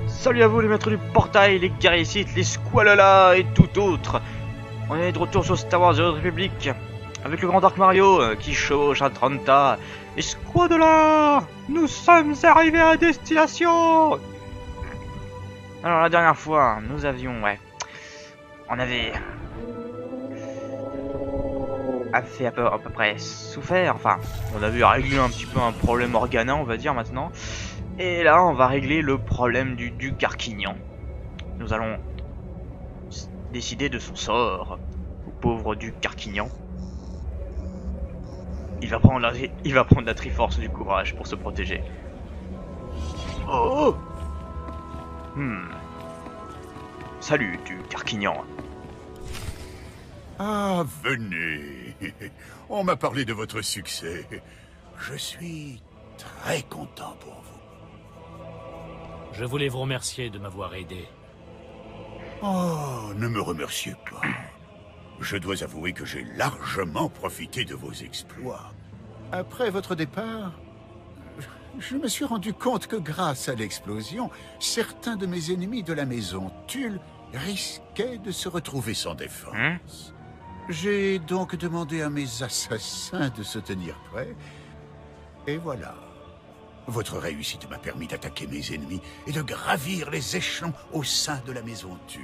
Salut à vous les maîtres du portail, les guerriers Sith, les squalalas et tout autre. On est de retour sur Star Wars The Old Republic avec le grand Dark Mario qui chevauche à Tranta. Et squadala, nous sommes arrivés à destination. Alors la dernière fois, nous avions, on avait fait à peu près souffert. Enfin, on avait réglé un petit peu un problème Organa, on va dire maintenant. Et là, on va régler le problème du duc Arquignan. Nous allons décider de son sort au pauvre duc Arquignan. Il va prendre la Triforce du courage pour se protéger. Oh. Salut, duc Arquignan. Ah, venez. On m'a parlé de votre succès. Je suis très content pour vous. Je voulais vous remercier de m'avoir aidé. Oh, ne me remerciez pas. Je dois avouer que j'ai largement profité de vos exploits. Après votre départ, je me suis rendu compte que grâce à l'explosion, certains de mes ennemis de la maison Tulle risquaient de se retrouver sans défense. J'ai donc demandé à mes assassins de se tenir prêts. Et voilà. Votre réussite m'a permis d'attaquer mes ennemis et de gravir les échelons au sein de la maison Tulle.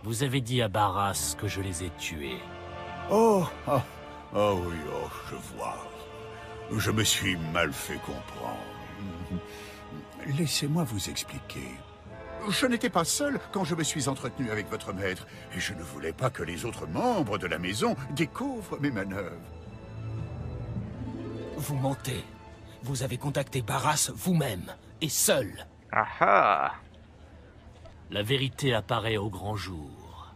Vous avez dit à Barras que je les ai tués. Oh oui, je vois. Je me suis mal fait comprendre. Laissez-moi vous expliquer. Je n'étais pas seul quand je me suis entretenu avec votre maître, et je ne voulais pas que les autres membres de la maison découvrent mes manœuvres. Vous mentez. Vous avez contacté Barras vous-même, et seul. Ah. La vérité apparaît au grand jour.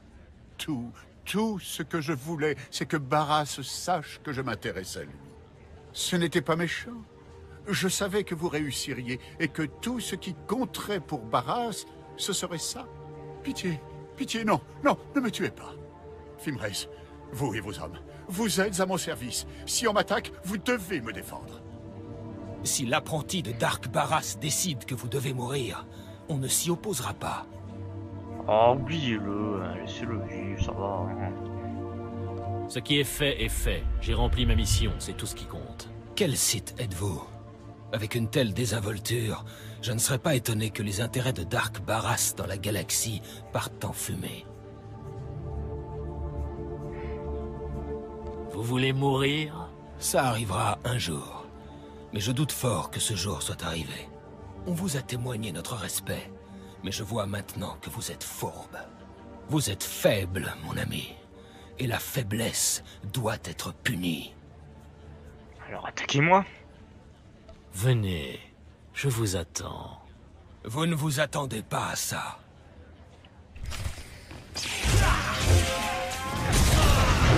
Tout ce que je voulais, c'est que Barras sache que je m'intéresse à lui. Ce n'était pas méchant. Je savais que vous réussiriez, et que tout ce qui compterait pour Barras, ce serait ça. Pitié, non, ne me tuez pas. Fimrace, vous et vos hommes, vous êtes à mon service. Si on m'attaque, vous devez me défendre. Si l'apprenti de Dark Barras décide que vous devez mourir, on ne s'y opposera pas. Oh, oubliez-le, laissez-le vivre, ça va. Ce qui est fait est fait. J'ai rempli ma mission, c'est tout ce qui compte. Quel Sith êtes-vous? Avec une telle désinvolture, je ne serais pas étonné que les intérêts de Dark Barras dans la galaxie partent en fumée. Vous voulez mourir? Ça arrivera un jour. Mais je doute fort que ce jour soit arrivé. On vous a témoigné notre respect, mais je vois maintenant que vous êtes fourbe. Vous êtes faible, mon ami. Et la faiblesse doit être punie. Alors attaquez-moi. Venez, je vous attends. Vous ne vous attendez pas à ça.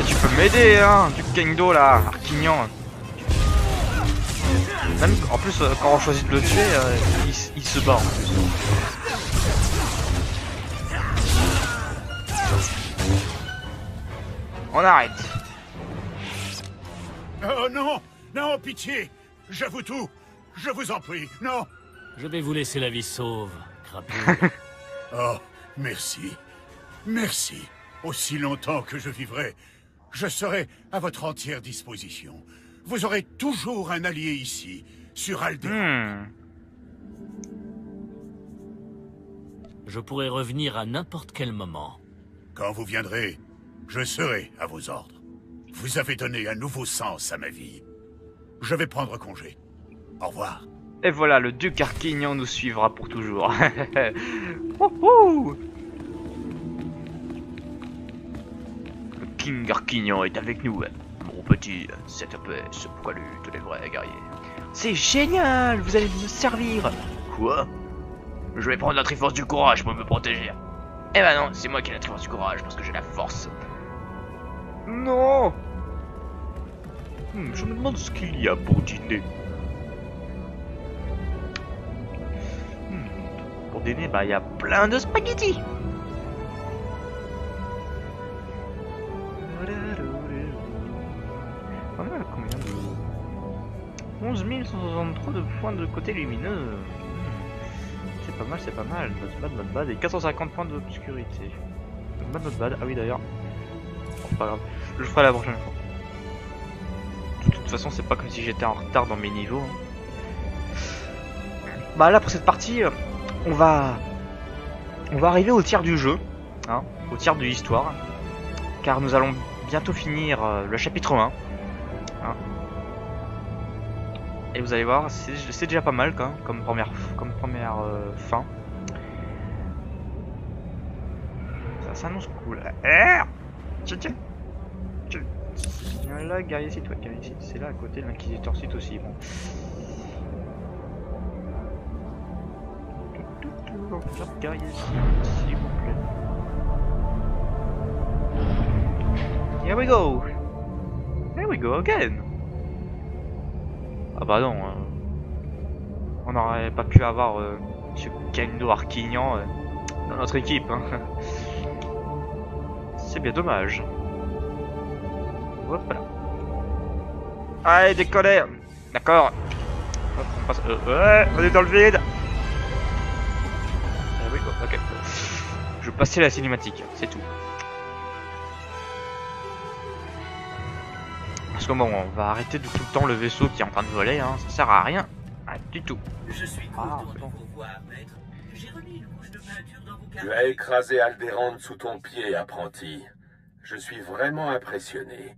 Tu peux m'aider, hein, du Kendo là, Arquignan. Même, en plus, quand on choisit de le tuer, il se bat en plus. On arrête. Oh non, pitié. J'avoue tout. Je vous en prie, non. Je vais vous laisser la vie sauve, crapaud. Oh, merci. Aussi longtemps que je vivrai, je serai à votre entière disposition. Vous aurez toujours un allié ici, sur Alderaan. Je pourrai revenir à n'importe quel moment. Quand vous viendrez, je serai à vos ordres. Vous avez donné un nouveau sens à ma vie. Je vais prendre congé. Au revoir. Et voilà, le duc Arquignan nous suivra pour toujours. Wouhou! Le King Arquignan est avec nous. Mon petit ZPS poilu de les vrais guerriers. C'est génial, vous allez nous servir. Quoi? Je vais prendre la Triforce du courage pour me protéger. Eh ben non, c'est moi qui ai la Triforce du courage parce que j'ai la force. Non. Je me demande ce qu'il y a pour dîner. Pour dîner, bah il y a plein de spaghettis. combien de... 11 163 de points de côté lumineux. C'est pas mal, c'est pas mal. Not bad. Et 450 points d'obscurité. Not bad. Ah oui, d'ailleurs. Bon, c'est pas grave. Je le ferai la prochaine fois. De toute façon, c'est pas comme si j'étais en retard dans mes niveaux. Bah là, pour cette partie, on va arriver au tiers du jeu. Hein, au tiers de l'histoire. Car nous allons bientôt finir le chapitre 1. Hein. Et vous allez voir, c'est déjà pas mal quand même, comme première fin. Ça s'annonce cool. Tiens. Là, guerrier site, ouais, guerrier site, c'est là à côté de l'inquisiteur site aussi. Bon. Guerrier site, s'il vous plaît. Here we go. Here we go again. Ah bah non, on n'aurait pas pu avoir ce Kendo Arquignan dans notre équipe. Hein. C'est bien dommage. Hop là. Allez, décoller. D'accord. Hop, on passe. Ouais, on est dans le vide. Oui, ok. Je passais la cinématique, c'est tout. Parce que bon, on va arrêter de tout le temps le vaisseau qui est en train de voler, hein. Ça sert à rien. Ah, du tout. Je suis content de vous voir, maître. J'ai remis une couche de peinture dans vos Tu as écrasé Alderaan sous ton pied, apprenti. Je suis vraiment impressionné.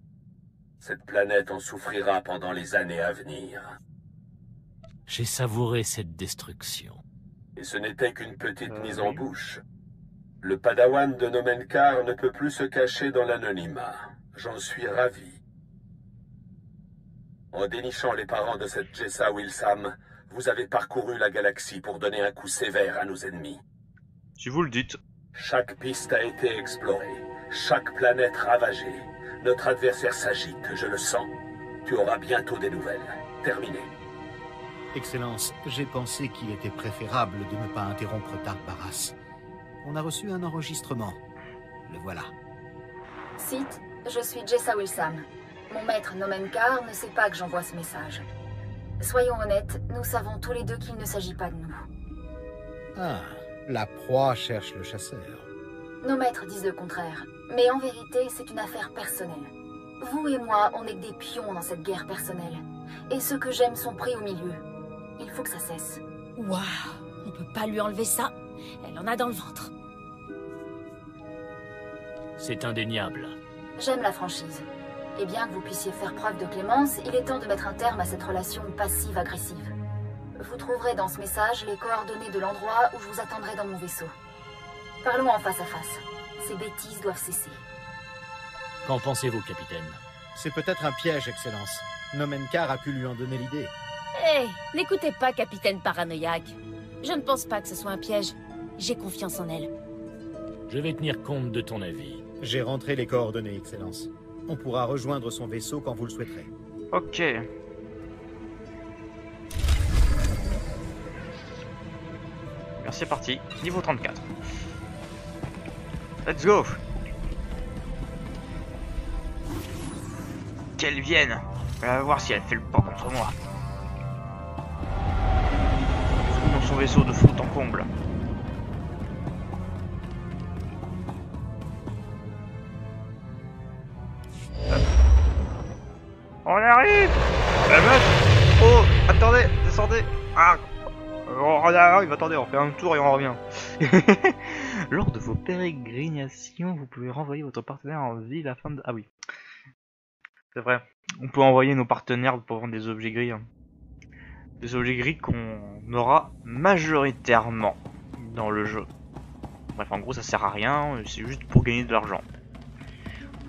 Cette planète en souffrira pendant les années à venir. J'ai savouré cette destruction. Et ce n'était qu'une petite mise en bouche. Le padawan de Nomenkar ne peut plus se cacher dans l'anonymat. J'en suis ravi. En dénichant les parents de cette Jessa Wilsam, vous avez parcouru la galaxie pour donner un coup sévère à nos ennemis. Si vous le dites. Chaque piste a été explorée, chaque planète ravagée. Notre adversaire s'agite, je le sens. Tu auras bientôt des nouvelles. Terminé. Excellence, j'ai pensé qu'il était préférable de ne pas interrompre Dark Barras. On a reçu un enregistrement. Le voilà. Sith, je suis Jessa Wilsam. Mon maître Nomenkar ne sait pas que j'envoie ce message. Soyons honnêtes, nous savons tous les deux qu'il ne s'agit pas de nous. Ah, la proie cherche le chasseur. Nos maîtres disent le contraire, mais en vérité, c'est une affaire personnelle. Vous et moi, on n'est que des pions dans cette guerre personnelle. Et ceux que j'aime sont pris au milieu. Il faut que ça cesse. Waouh, on peut pas lui enlever ça. Elle en a dans le ventre. C'est indéniable. J'aime la franchise. Et bien que vous puissiez faire preuve de clémence, il est temps de mettre un terme à cette relation passive-agressive. Vous trouverez dans ce message les coordonnées de l'endroit où je vous attendrai dans mon vaisseau. Parlons en face à face. Ces bêtises doivent cesser. Qu'en pensez-vous, capitaine? C'est peut-être un piège, Excellence. Nomenkar a pu lui en donner l'idée. Hé, n'écoutez pas, capitaine paranoïaque. Je ne pense pas que ce soit un piège. J'ai confiance en elle. Je vais tenir compte de ton avis. J'ai rentré les coordonnées, Excellence. On pourra rejoindre son vaisseau quand vous le souhaiterez. Ok. Bien, c'est parti. Niveau 34. Let's go. Qu'elle vienne. On va voir si elle fait le pas contre moi. Dans son vaisseau de fond en comble. On arrive. Oh, attendez, descendez. Ah. On arrive, attendez, on fait un tour et on revient. Lors de vos pérégrinations, vous pouvez renvoyer votre partenaire en ville afin de... Ah oui. C'est vrai. On peut envoyer nos partenaires pour vendre des objets gris. Hein. Des objets gris qu'on aura majoritairement dans le jeu. Bref, en gros, ça sert à rien. C'est juste pour gagner de l'argent.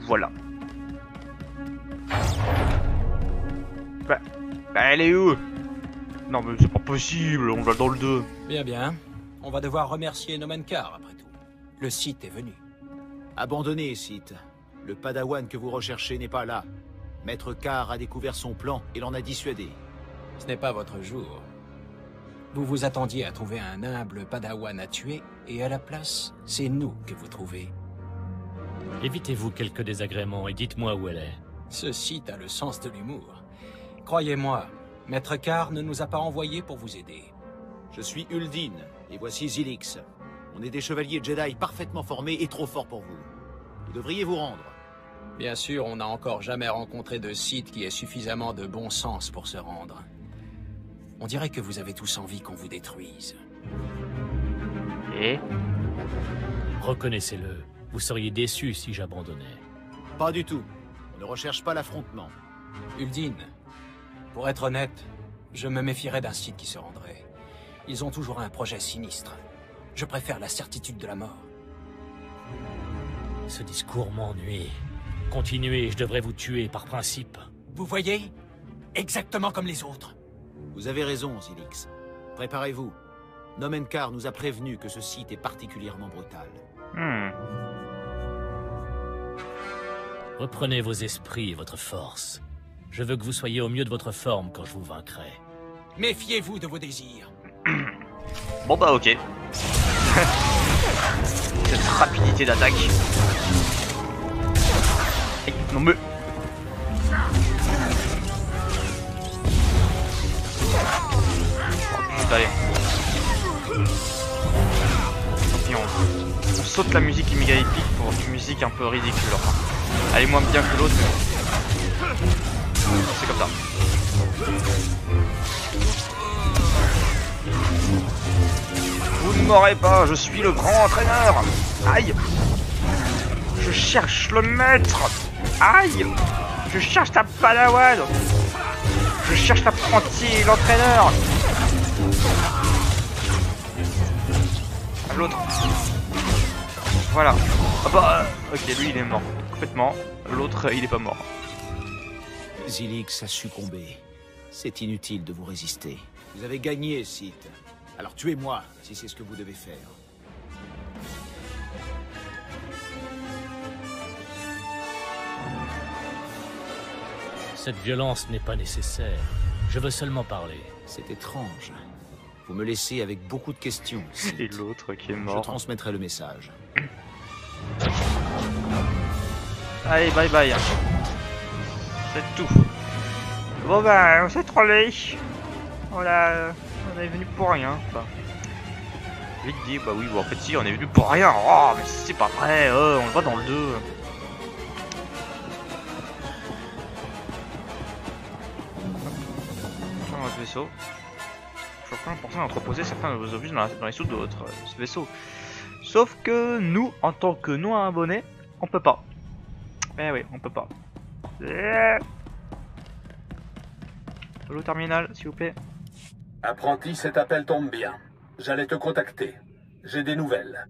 Voilà. Bah, elle est où? Non mais c'est pas possible, on va dans le 2. Bien, bien. On va devoir remercier Nomenkar, après tout. Le Sith est venu. Abandonnez, Sith. Le padawan que vous recherchez n'est pas là. Maître Kar a découvert son plan et l'en a dissuadé. Ce n'est pas votre jour. Vous vous attendiez à trouver un humble padawan à tuer, et à la place, c'est nous que vous trouvez. Évitez-vous quelques désagréments et dites-moi où elle est. Ce site a le sens de l'humour. Croyez-moi, Maître Carr ne nous a pas envoyés pour vous aider. Je suis Uldin, et voici Zilix. On est des chevaliers Jedi parfaitement formés et trop forts pour vous. Vous devriez vous rendre. Bien sûr, on n'a encore jamais rencontré de site qui ait suffisamment de bon sens pour se rendre. On dirait que vous avez tous envie qu'on vous détruise. Et Reconnaissez-le, vous seriez déçu si j'abandonnais. Pas du tout. On ne recherche pas l'affrontement. Uldin, pour être honnête, je me méfierais d'un site qui se rendrait. Ils ont toujours un projet sinistre. Je préfère la certitude de la mort. Ce discours m'ennuie. Continuez, je devrais vous tuer par principe. Vous voyez? Exactement comme les autres. Vous avez raison, Zilix. Préparez-vous. Nomenkar nous a prévenu que ce site est particulièrement brutal. Reprenez vos esprits et votre force. Je veux que vous soyez au mieux de votre forme quand je vous vaincrai. Méfiez-vous de vos désirs. bon bah ok. Cette rapidité d'attaque. Non mais... Oh putain, allez. Et on saute la musique méga épique pour une musique un peu ridicule. Enfin, elle est moins bien que l'autre. C'est comme ça. Vous ne m'aurez pas, je suis le grand entraîneur. Aïe. Je cherche le maître. Aïe. Je cherche ta padawan. Je cherche l'apprenti, l'entraîneur. L'autre. Voilà. Ah bah, ok, lui il est mort. Complètement. L'autre, il est pas mort. Zilix a succombé. C'est inutile de vous résister. Vous avez gagné, Sith. Alors tuez-moi, si c'est ce que vous devez faire. Cette violence n'est pas nécessaire. Je veux seulement parler. C'est étrange. Vous me laissez avec beaucoup de questions. Sith. Et l'autre qui est mort. Je transmettrai le message. Allez, bye bye. C'est tout. Bon bah, on s'est trollé. Voilà, on est venu pour rien. Enfin, vite dit, bah oui, bon, en fait si, on est venu pour rien. Oh, mais c'est pas vrai, on le voit dans le 2. Dans notre vaisseau. Je suis important d'entreposer certains de vos objets dans les sous de votre vaisseau. Sauf que nous, en tant que non-abonnés, on peut pas. Eh oui, on peut pas. Holo terminal, s'il vous plaît. Apprenti, cet appel tombe bien. J'allais te contacter. J'ai des nouvelles.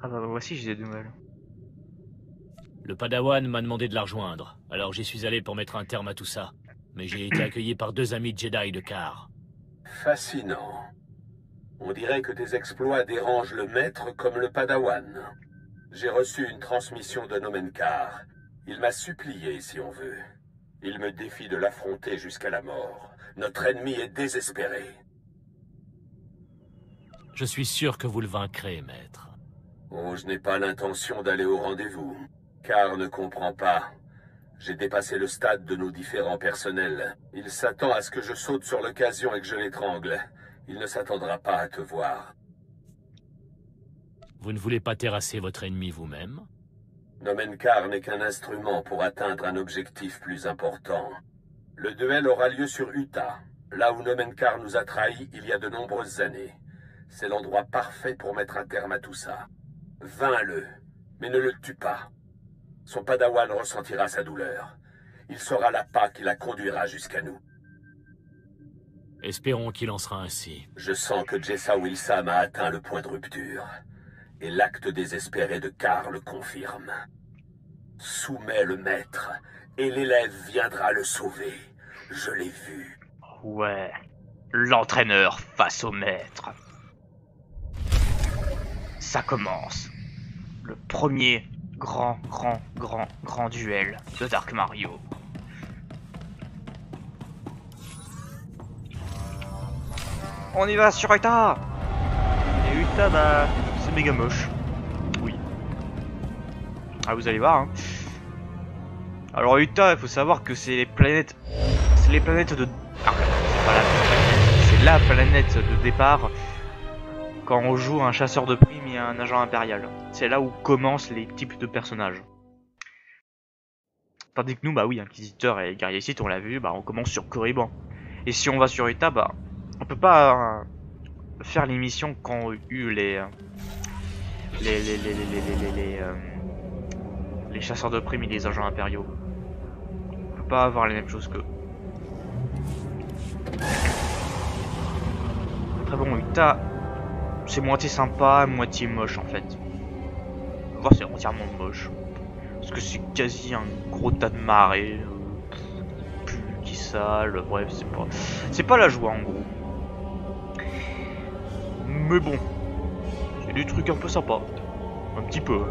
Ah bah voici, j'ai des nouvelles. Le Padawan m'a demandé de la rejoindre, alors j'y suis allé pour mettre un terme à tout ça. Mais j'ai été accueilli par 2 amis Jedi de Carr. Fascinant. On dirait que tes exploits dérangent le maître comme le Padawan. J'ai reçu une transmission de Nomenkar. Il m'a supplié, si on veut. Il me défie de l'affronter jusqu'à la mort. Notre ennemi est désespéré. Je suis sûr que vous le vaincrez, maître. Oh, je n'ai pas l'intention d'aller au rendez-vous. Carr ne comprend pas. J'ai dépassé le stade de nos différents personnels. Il s'attend à ce que je saute sur l'occasion et que je l'étrangle. Il ne s'attendra pas à te voir. Vous ne voulez pas terrasser votre ennemi vous-même? Nomenkar n'est qu'un instrument pour atteindre un objectif plus important. Le duel aura lieu sur Utah, là où Nomenkar nous a trahis il y a de nombreuses années. C'est l'endroit parfait pour mettre un terme à tout ça. Vains-le, mais ne le tue pas. Son padawan ressentira sa douleur. Il sera l'appât qui la conduira jusqu'à nous. Espérons qu'il en sera ainsi. Je sens que Jessa Wilsam a atteint le point de rupture. Et l'acte désespéré de Carr le confirme. Soumets le maître, et l'élève viendra le sauver. Je l'ai vu. Ouais, l'entraîneur face au maître. Ça commence. Le premier grand duel de Dark Mario. On y va sur Utah. Et Utah, bah, c'est méga moche. Oui. Ah, vous allez voir, hein. Alors Utah, il faut savoir que c'est les planètes... C'est les planètes de... Ah, c'est pas la planète, c'est la planète de départ quand on joue un chasseur de primes et un agent impérial. C'est là où commencent les types de personnages. Tandis que nous, bah oui, Inquisiteur et Guerrier Sith, on l'a vu, bah on commence sur Korriban. Et si on va sur Utah, bah on peut pas faire les missions qu'ont eu les chasseurs de primes et les agents impériaux. On peut pas avoir les mêmes choses qu'eux. Très bon, Utah, c'est moitié sympa, moitié moche en fait. Enfin, c'est entièrement moche. Parce que c'est quasi un gros tas de marée, qui sale, bref, c'est pas la joie en gros. Mais bon, c'est des trucs un peu sympas, un petit peu.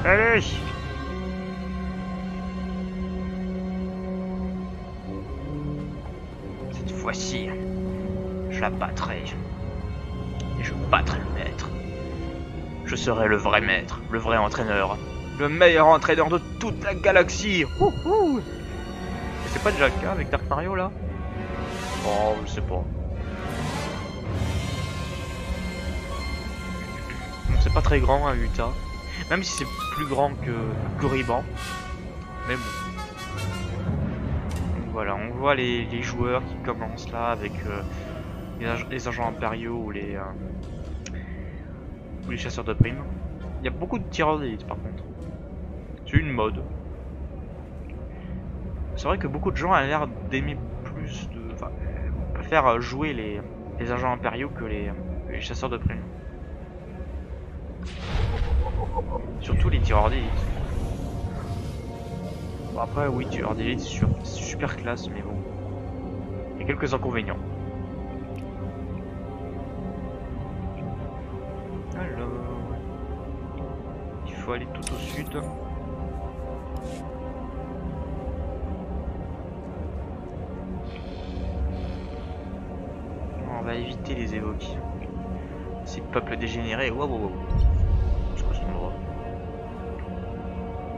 Allez! Cette fois-ci, je la battrai. Et je battrai le maître. Je serai le vrai maître, le vrai entraîneur. Le meilleur entraîneur de toute la galaxie. Wouhou! Et c'est pas déjà le cas avec Dark Mario là? Oh, je sais pas. C'est pas très grand, hein, Utah. Même si c'est plus grand que Korriban. Mais bon. Donc voilà, on voit les joueurs qui commencent là avec les agents impériaux ou les chasseurs de primes. Il y a beaucoup de tireurs d'élite par contre. C'est une mode. C'est vrai que beaucoup de gens ont l'air d'aimer plus de... Enfin, préfèrent jouer les agents impériaux que les chasseurs de primes. Surtout les tireurs d'élite. Bon après oui, tireurs d'élite c'est super classe, mais bon. Il y a quelques inconvénients. Alors... Il faut aller tout au sud. On va éviter les évoqués. Ces peuples dégénérés. Wow, wow, wow. C'est quoi cet endroit?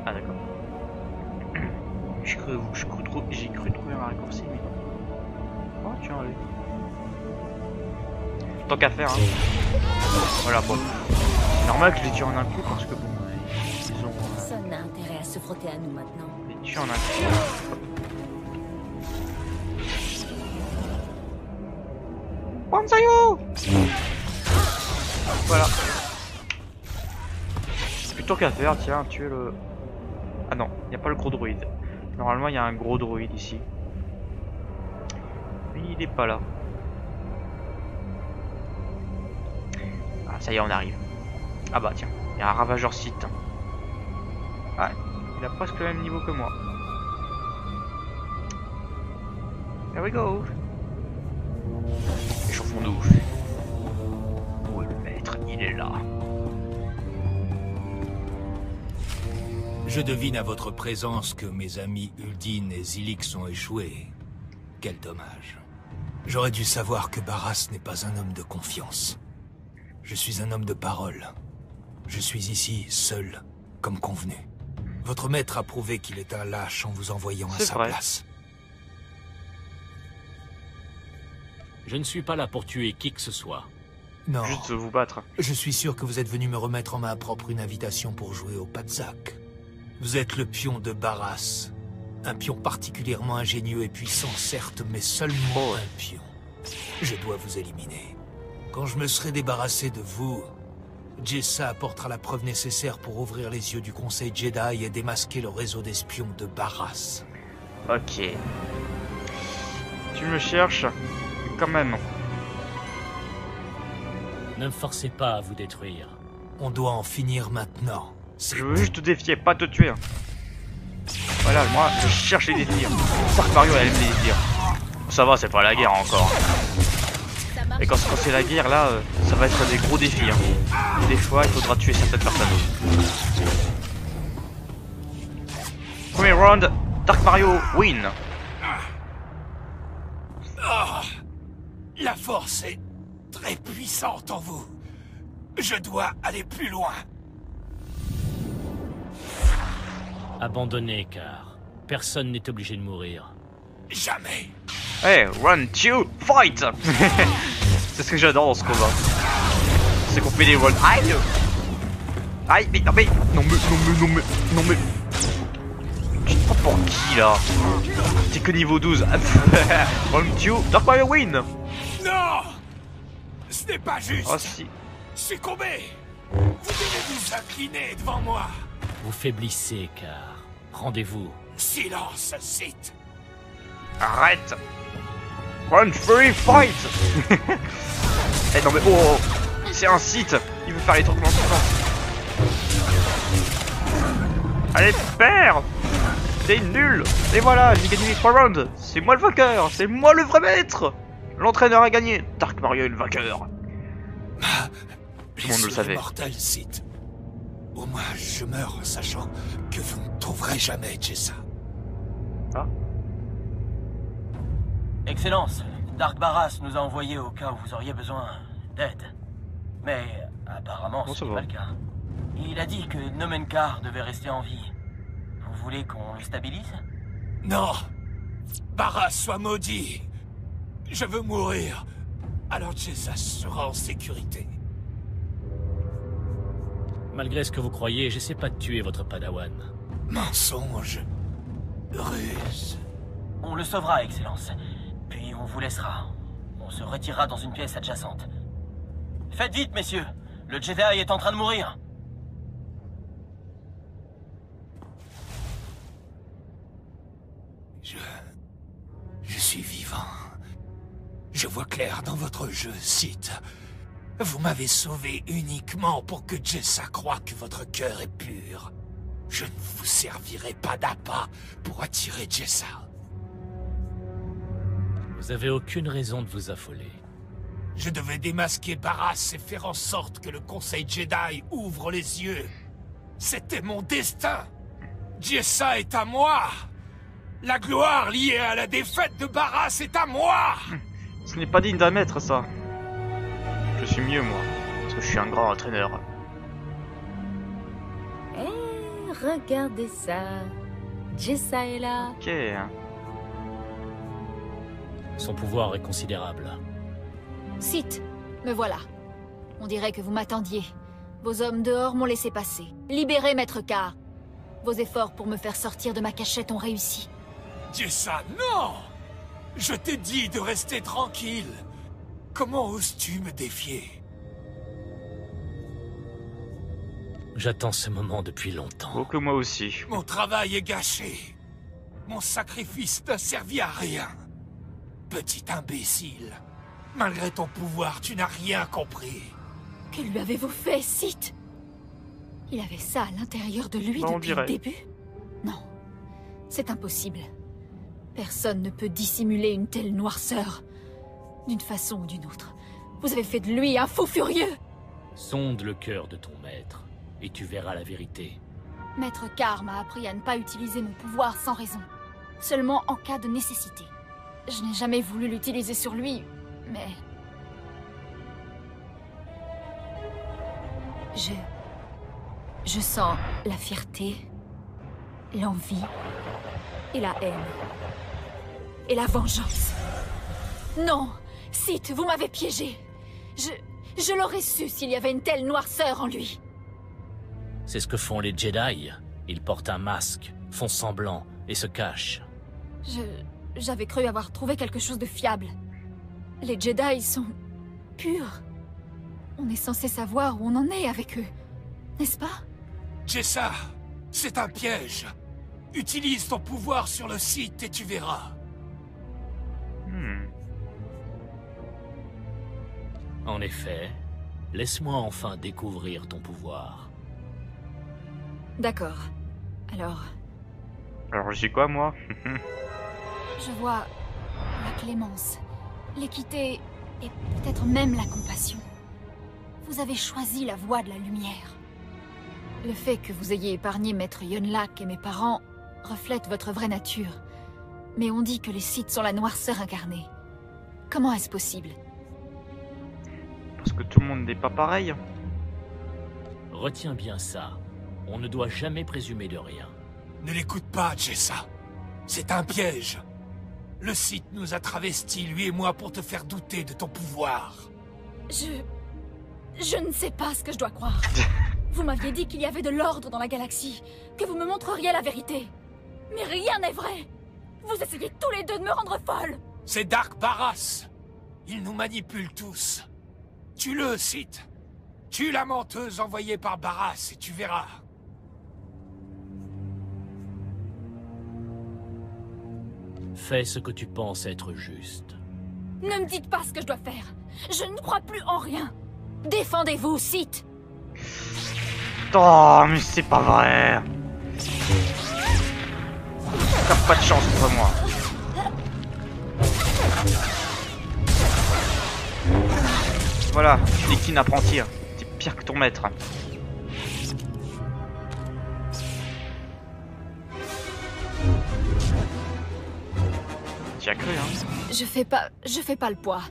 Ah d'accord. J'ai cru trouver un raccourci, mais non. Oh tiens, allez. Tant qu'à faire, hein. Voilà, bon. C'est normal que je les tue en un coup parce que bon, ils ont... Personne n'a intérêt à se frotter à nous maintenant. Les tue en un coup. Banzayo! Voilà. Plutôt qu'à faire, tiens, tuer le... Ah non, il n'y a pas le gros druide. Normalement, il y a un gros druide ici. Mais il est pas là. Ah, ça y est, on arrive. Ah bah tiens, il y a un ravageur site. Ah, il a presque le même niveau que moi. Here we go. Échauffons-nous. Où est le maître? Il est là. Je devine à votre présence que mes amis Uldin et Zilix ont échoué. Quel dommage. J'aurais dû savoir que Barras n'est pas un homme de confiance. Je suis un homme de parole. Je suis ici, seul, comme convenu. Votre maître a prouvé qu'il est un lâche en vous envoyant à sa place. Je ne suis pas là pour tuer qui que ce soit. Non. Juste vous battre. Je suis sûr que vous êtes venu me remettre en main propre une invitation pour jouer au Patzak. Vous êtes le pion de Barras. Un pion particulièrement ingénieux et puissant, certes, mais seulement un pion. Je dois vous éliminer. Quand je me serai débarrassé de vous, Jessa apportera la preuve nécessaire pour ouvrir les yeux du Conseil Jedi et démasquer le réseau d'espions de Barras. Ok. Tu me cherches quand même. Ne me forcez pas à vous détruire. On doit en finir maintenant. Je veux juste te défier, pas te tuer. Voilà, moi, je cherche les défis. Dark Mario, elle aime les défis. Ça va, c'est pas la guerre encore. Et quand c'est la guerre, là, ça va être des gros défis. Des fois, il faudra tuer certaines personnes. Premier round, Dark Mario win. Oh, la force est très puissante en vous. Je dois aller plus loin. Abandonnez, car personne n'est obligé de mourir. Jamais. Hey, run, two, fight. C'est ce que j'adore dans ce combat. C'est qu'on fait des rolls. Aïe. Aïe, mais non mais... Non mais... Tu te prends pour qui, là? T'es que niveau 12. Run, two, Dark Mario win. Non. Ce n'est pas juste. Oh si. Succombez. Vous devez vous incliner devant moi. Vous faiblissez, car... Rendez-vous. Silence, Sith. Arrête. Run, free, fight. Eh non mais oh, c'est un site. Il veut faire les trucs dans son sens. Allez, perds. T'es nul. Et voilà, j'ai gagné les 3 rounds. C'est moi le vainqueur. C'est moi le vrai maître. L'entraîneur a gagné. Dark Mario est le vainqueur. Tout le monde le savait. Mortel, Sith. Au moins, je meurs en sachant que vous ne trouverez jamais Jessa. Ah. Excellence, Dark Barras nous a envoyés au cas où vous auriez besoin d'aide. Mais apparemment, ce n'est pas le cas. Il a dit que Nomenkar devait rester en vie. Vous voulez qu'on le stabilise? Non. Barras soit maudit. Je veux mourir. Alors Jessa sera en sécurité. Malgré ce que vous croyez, j'essaie pas de tuer votre padawan. Mensonge. Ruse. On le sauvera, Excellence. Puis on vous laissera. On se retirera dans une pièce adjacente. Faites vite, messieurs. Le Jedi est en train de mourir. Je suis vivant. Je vois clair dans votre jeu, Sith. Vous m'avez sauvé uniquement pour que Jessa croie que votre cœur est pur. Je ne vous servirai pas d'appât pour attirer Jessa. Vous avez aucune raison de vous affoler. Je devais démasquer Barras et faire en sorte que le Conseil Jedi ouvre les yeux. C'était mon destin. Jessa est à moi. La gloire liée à la défaite de Barras est à moi. Ce n'est pas digne d'un maître, ça. Je suis mieux, moi. Parce que je suis un grand entraîneur. Eh, regardez ça. Jessa est là. Ok. Son pouvoir est considérable. Sith, me voilà. On dirait que vous m'attendiez. Vos hommes dehors m'ont laissé passer. Libérez Maître Car. Vos efforts pour me faire sortir de ma cachette ont réussi. Jessa, non! Je t'ai dit de rester tranquille. Comment oses-tu me défier? J'attends ce moment depuis longtemps. Oh, que moi aussi. Mon travail est gâché. Mon sacrifice n'a servi à rien. Petit imbécile. Malgré ton pouvoir, tu n'as rien compris. Que lui avez-vous fait, Sith? Il avait ça à l'intérieur de lui depuis le début? Non, c'est impossible. Personne ne peut dissimuler une telle noirceur. D'une façon ou d'une autre. Vous avez fait de lui un fou furieux! Sonde le cœur de ton maître, et tu verras la vérité. Maître Car m'a appris à ne pas utiliser mon pouvoir sans raison. Seulement en cas de nécessité. Je n'ai jamais voulu l'utiliser sur lui, mais... Je sens la fierté, l'envie, et la haine. Et la vengeance. Non! Sith, vous m'avez piégé. Je l'aurais su s'il y avait une telle noirceur en lui. C'est ce que font les Jedi. Ils portent un masque, font semblant et se cachent. J'avais cru avoir trouvé quelque chose de fiable. Les Jedi sont purs. On est censé savoir où on en est avec eux, n'est-ce pas? Jessa, c'est un piège. Utilise ton pouvoir sur le site et tu verras. En effet, laisse-moi enfin découvrir ton pouvoir. D'accord. Alors je dis quoi, moi? Je vois la clémence, l'équité et peut-être même la compassion. Vous avez choisi la voie de la lumière. Le fait que vous ayez épargné Maître Yonlak et mes parents reflète votre vraie nature. Mais on dit que les Sith sont la noirceur incarnée. Comment est-ce possible? Parce que tout le monde n'est pas pareil. Retiens bien ça. On ne doit jamais présumer de rien. Ne l'écoute pas, Jessa. C'est un piège. Le Sith nous a travestis, lui et moi, pour te faire douter de ton pouvoir. Je ne sais pas ce que je dois croire. Vous m'aviez dit qu'il y avait de l'ordre dans la galaxie, que vous me montreriez la vérité. Mais rien n'est vrai. Vous essayez tous les deux de me rendre folle. C'est Dark Barras. Il nous manipule tous. Tue-le, Sith. Tue la menteuse envoyée par Barras et tu verras. Fais ce que tu penses être juste. Ne me dites pas ce que je dois faire. Je ne crois plus en rien. Défendez-vous, Sith. Oh, mais c'est pas vrai. T'as pas de chance contre moi. Voilà, tu n'es qu'une apprentie. T'es pire que ton maître. Tu as cru, hein? Je fais pas le poids.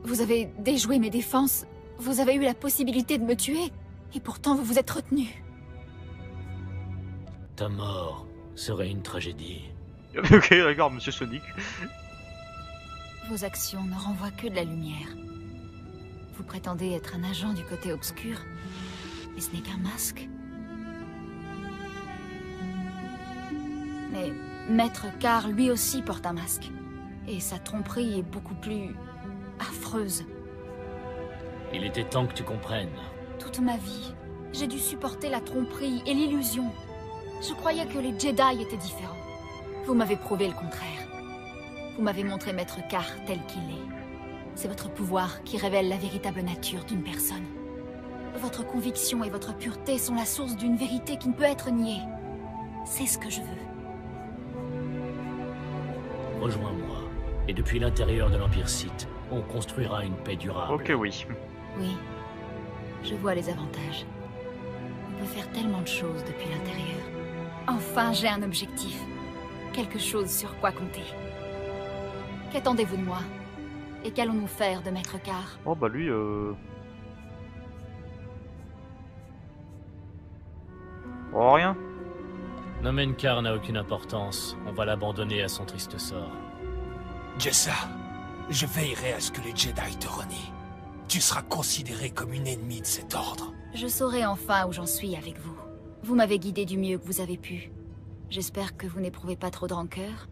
Vous avez déjoué mes défenses. Vous avez eu la possibilité de me tuer. Et pourtant, vous vous êtes retenu. Ta mort serait une tragédie. Ok, d'accord, monsieur Sonic. Vos actions ne renvoient que de la lumière. Vous prétendez être un agent du côté obscur, et ce n'est qu'un masque. Mais Maître Carr, lui aussi, porte un masque. Et sa tromperie est beaucoup plus affreuse. Il était temps que tu comprennes. Toute ma vie, j'ai dû supporter la tromperie et l'illusion. Je croyais que les Jedi étaient différents. Vous m'avez prouvé le contraire. Vous m'avez montré Maître Carr tel qu'il est. C'est votre pouvoir qui révèle la véritable nature d'une personne. Votre conviction et votre pureté sont la source d'une vérité qui ne peut être niée. C'est ce que je veux. Rejoins-moi. Et depuis l'intérieur de l'Empire Sith, on construira une paix durable. Ok, oui. Oui. Je vois les avantages. On peut faire tellement de choses depuis l'intérieur. Enfin, j'ai un objectif. Quelque chose sur quoi compter. Qu'attendez-vous de moi? Et qu'allons-nous faire de Maître Carr? Oh bah lui, Oh, rien. Nomen Carr n'a aucune importance. On va l'abandonner à son triste sort. Jessa, je veillerai à ce que les Jedi te renient. Tu seras considérée comme une ennemie de cet ordre. Je saurai enfin où j'en suis avec vous. Vous m'avez guidé du mieux que vous avez pu. J'espère que vous n'éprouvez pas trop de rancœur.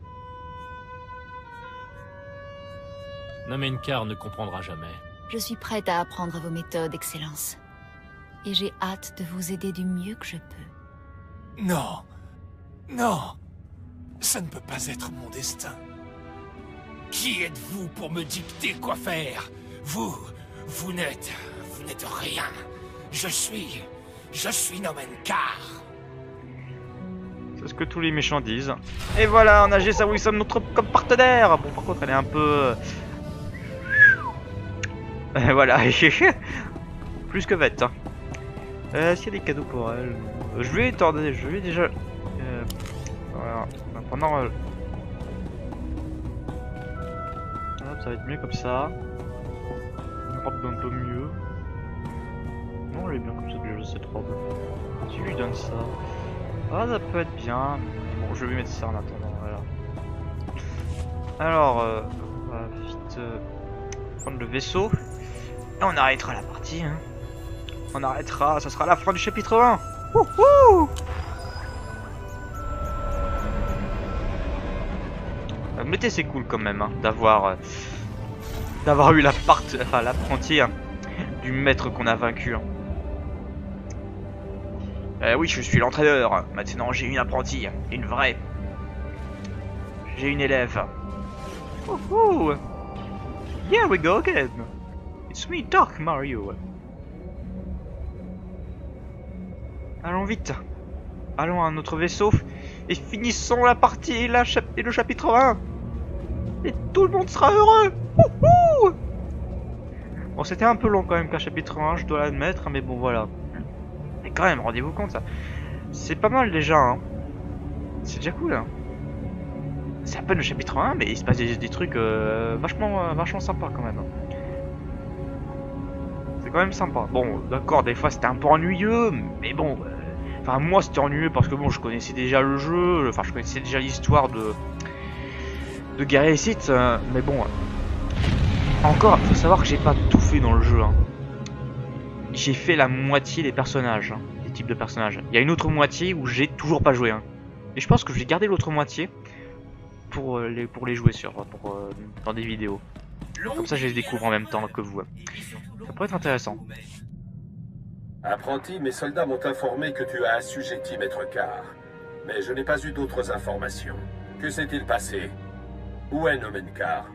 Nomen Carr ne comprendra jamais. Je suis prête à apprendre vos méthodes, Excellence. Et j'ai hâte de vous aider du mieux que je peux. Non. Non. Ça ne peut pas être mon destin. Qui êtes-vous pour me dicter quoi faire? Vous n'êtes rien. Je suis Nomen Carr. C'est ce que tous les méchants disent. Et voilà, on a Jessa Wilson, notre comme partenaire. Bon, par contre, elle est un peu... voilà. Plus que bête. Hein. Est-ce qu'il y a des cadeaux pour elle? Je lui ai déjà... voilà. Pendant... Hop, ça va être mieux comme ça. Une robe un peu mieux. Non, elle est bien comme ça déjà, cette robe. Si je lui donne ça... Ah, ça peut être bien. Bon, je vais lui mettre ça en attendant, voilà. Alors, on va vite prendre le vaisseau. Et on arrêtera la partie. Hein. On arrêtera, ça sera la fin du chapitre 1. Wouhou! Mais c'est cool quand même hein, d'avoir eu l'apprenti hein, du maître qu'on a vaincu. Hein. Oui, je suis l'entraîneur. Maintenant, j'ai une apprentie, une vraie. J'ai une élève. Woohoo! Here we go again. It's me, Dark Mario. Allons vite. Allons à notre vaisseau et finissons la partie et le chapitre 1. Et tout le monde sera heureux. Wouhou! Bon, c'était un peu long quand même qu'un chapitre 1, je dois l'admettre, mais bon voilà. Mais quand même, rendez-vous compte, ça. C'est pas mal déjà, hein. C'est déjà cool, hein. C'est à peine le chapitre 1, mais il se passe des trucs vachement sympas quand même. C'est quand même sympa. Bon, d'accord, des fois c'était un peu ennuyeux, mais bon... Enfin, moi c'était ennuyeux parce que bon, je connaissais déjà le jeu, enfin je connaissais déjà l'histoire de Guerrier Sith, mais bon... Encore, faut savoir que j'ai pas tout fait dans le jeu. Hein. J'ai fait la moitié des personnages, hein, des types de personnages. Il y a une autre moitié où j'ai toujours pas joué. Hein. Et je pense que je vais garder l'autre moitié pour les jouer dans des vidéos. Comme ça je les découvre en même temps que vous. Ça pourrait être intéressant. Apprenti, mes soldats m'ont informé que tu as assujetti Maître Carr. Mais je n'ai pas eu d'autres informations. Que s'est-il passé? Où est Nomen Carr?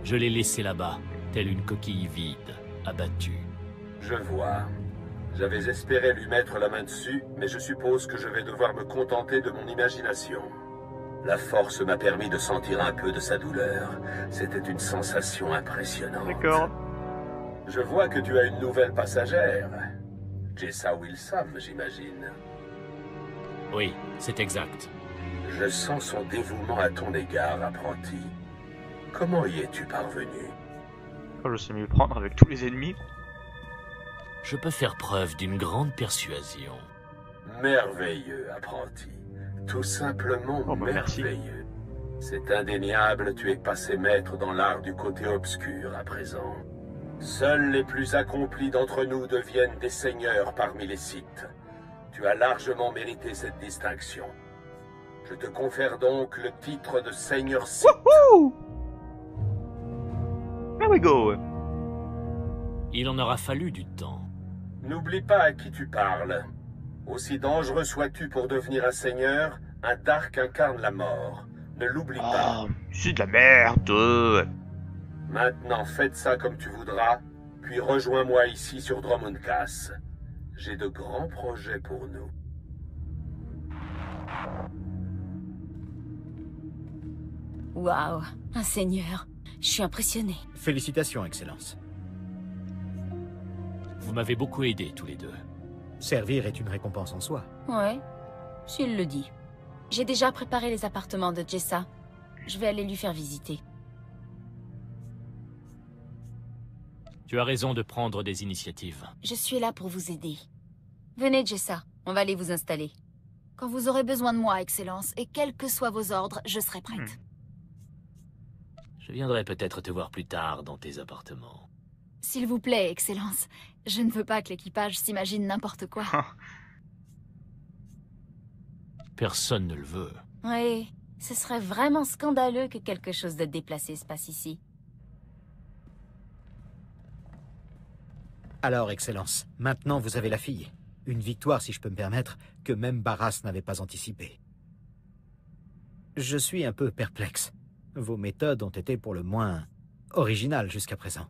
Je l'ai laissé là-bas, telle une coquille vide, abattue. Je vois. J'avais espéré lui mettre la main dessus, mais je suppose que je vais devoir me contenter de mon imagination. La force m'a permis de sentir un peu de sa douleur. C'était une sensation impressionnante. D'accord. Je vois que tu as une nouvelle passagère. Jessa Wilson, j'imagine. Oui, c'est exact. Je sens son dévouement à ton égard, apprenti. Comment y es-tu parvenu? Je sais mieux prendre avec tous les ennemis. Je peux faire preuve d'une grande persuasion. Merveilleux, apprenti. Tout simplement merveilleux. C'est indéniable, tu es passé maître dans l'art du côté obscur à présent. Seuls les plus accomplis d'entre nous deviennent des seigneurs parmi les Sith. Tu as largement mérité cette distinction. Je te confère donc le titre de seigneur Sith. Wouhou! There we go. Il en aura fallu du temps. N'oublie pas à qui tu parles. Aussi dangereux sois-tu pour devenir un seigneur, un Dark incarne la mort. Ne l'oublie pas. C'est de la merde. Maintenant, faites ça comme tu voudras, puis rejoins-moi ici sur Dromund Kaas. J'ai de grands projets pour nous. Waouh, un seigneur. Je suis impressionné. Félicitations, Excellence. Vous m'avez beaucoup aidé tous les deux. Servir est une récompense en soi. Ouais, s'il le dit. J'ai déjà préparé les appartements de Jessa. Je vais aller lui faire visiter. Tu as raison de prendre des initiatives. Je suis là pour vous aider. Venez, Jessa, on va aller vous installer. Quand vous aurez besoin de moi, Excellence, et quels que soient vos ordres, je serai prête. Je viendrai peut-être te voir plus tard dans tes appartements. S'il vous plaît, Excellence. Je ne veux pas que l'équipage s'imagine n'importe quoi. Personne ne le veut. Oui, ce serait vraiment scandaleux que quelque chose de déplacé se passe ici. Alors, Excellence, maintenant vous avez la fille. Une victoire, si je peux me permettre, que même Barras n'avait pas anticipée. Je suis un peu perplexe. Vos méthodes ont été pour le moins originales jusqu'à présent.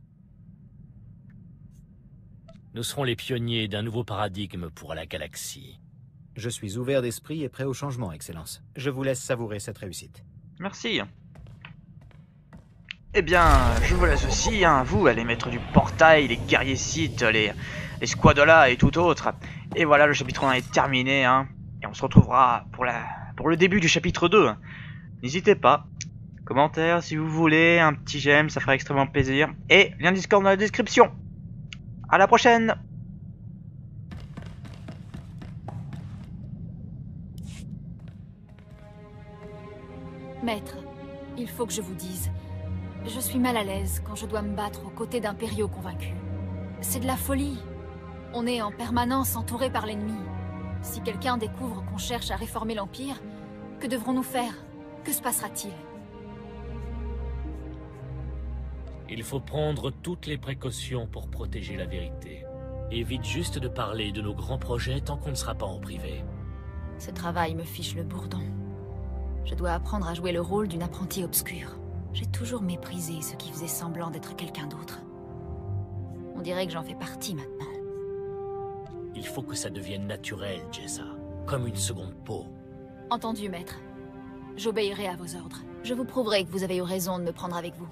Nous serons les pionniers d'un nouveau paradigme pour la galaxie. Je suis ouvert d'esprit et prêt au changement, Excellence. Je vous laisse savourer cette réussite. Merci. Eh bien, je vous laisse aussi, hein, vous, les maîtres du portail, les guerriers Sith, les squadolas et tout autre. Et voilà, le chapitre 1 est terminé, hein, et on se retrouvera pour le début du chapitre 2. N'hésitez pas. Commentaire si vous voulez, un petit j'aime, ça ferait extrêmement plaisir. Et lien Discord dans la description. À la prochaine! Maître, il faut que je vous dise. Je suis mal à l'aise quand je dois me battre aux côtés d'impériaux convaincus. C'est de la folie. On est en permanence entouré par l'ennemi. Si quelqu'un découvre qu'on cherche à réformer l'Empire, que devrons-nous faire? Que se passera-t-il? Il faut prendre toutes les précautions pour protéger la vérité. Évite juste de parler de nos grands projets tant qu'on ne sera pas en privé. Ce travail me fiche le bourdon. Je dois apprendre à jouer le rôle d'une apprentie obscure. J'ai toujours méprisé ceux qui faisaient semblant d'être quelqu'un d'autre. On dirait que j'en fais partie maintenant. Il faut que ça devienne naturel, Jessa. Comme une seconde peau. Entendu, maître. J'obéirai à vos ordres. Je vous prouverai que vous avez eu raison de me prendre avec vous.